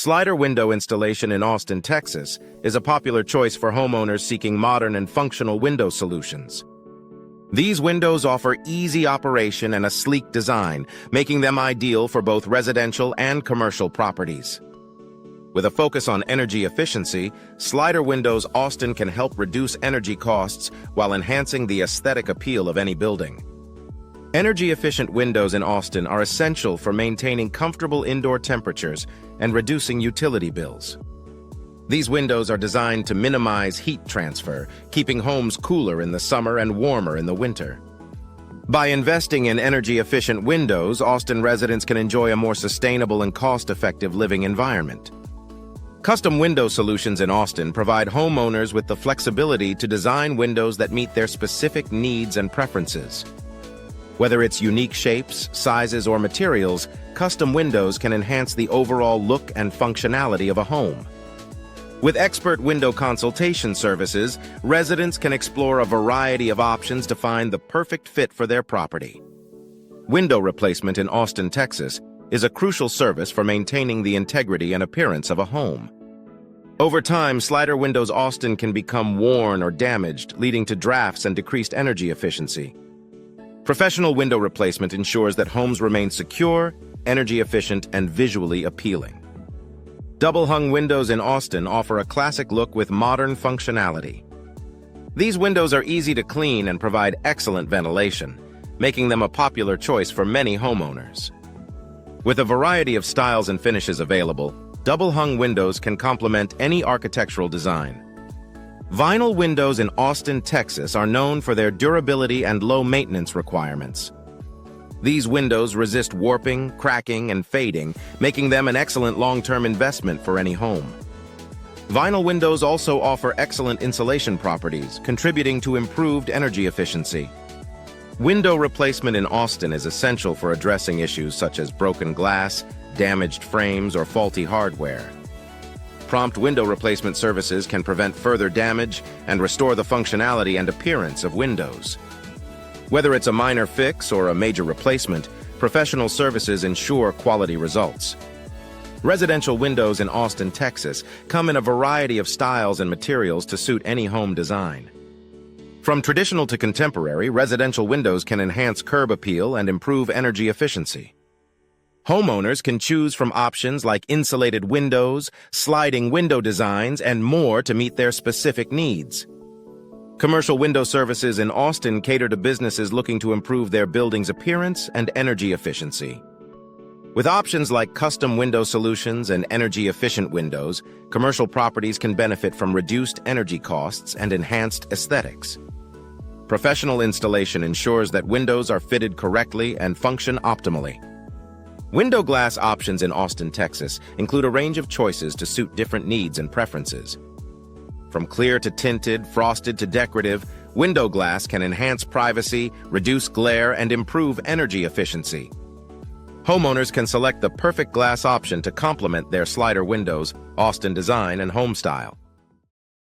Slider window installation in Austin, Texas, is a popular choice for homeowners seeking modern and functional window solutions. These windows offer easy operation and a sleek design, making them ideal for both residential and commercial properties. With a focus on energy efficiency, Slider Windows Austin can help reduce energy costs while enhancing the aesthetic appeal of any building. Energy-efficient windows in Austin are essential for maintaining comfortable indoor temperatures and reducing utility bills. These windows are designed to minimize heat transfer, keeping homes cooler in the summer and warmer in the winter. By investing in energy-efficient windows, Austin residents can enjoy a more sustainable and cost-effective living environment. Custom window solutions in Austin provide homeowners with the flexibility to design windows that meet their specific needs and preferences. Whether it's unique shapes, sizes, or materials, custom windows can enhance the overall look and functionality of a home. With expert window consultation services, residents can explore a variety of options to find the perfect fit for their property. Window replacement in Austin, Texas, is a crucial service for maintaining the integrity and appearance of a home. Over time, Slider Windows Austin can become worn or damaged, leading to drafts and decreased energy efficiency. Professional window replacement ensures that homes remain secure, energy efficient, and visually appealing. Double-hung windows in Austin offer a classic look with modern functionality. These windows are easy to clean and provide excellent ventilation, making them a popular choice for many homeowners. With a variety of styles and finishes available, double-hung windows can complement any architectural design. Vinyl windows in Austin, Texas are known for their durability and low maintenance requirements. These windows resist warping, cracking, and fading, making them an excellent long-term investment for any home. Vinyl windows also offer excellent insulation properties, contributing to improved energy efficiency. Window replacement in Austin is essential for addressing issues such as broken glass, damaged frames, or faulty hardware. Prompt window replacement services can prevent further damage and restore the functionality and appearance of windows. Whether it's a minor fix or a major replacement, professional services ensure quality results. Residential windows in Austin, Texas, come in a variety of styles and materials to suit any home design. From traditional to contemporary, residential windows can enhance curb appeal and improve energy efficiency. Homeowners can choose from options like insulated windows, sliding window designs, and more to meet their specific needs. Commercial window services in Austin cater to businesses looking to improve their building's appearance and energy efficiency. With options like custom window solutions and energy-efficient windows, commercial properties can benefit from reduced energy costs and enhanced aesthetics. Professional installation ensures that windows are fitted correctly and function optimally. Window glass options in Austin, Texas, include a range of choices to suit different needs and preferences. From clear to tinted, frosted to decorative, window glass can enhance privacy, reduce glare, and improve energy efficiency. Homeowners can select the perfect glass option to complement their Slider Windows, Austin design, and home style.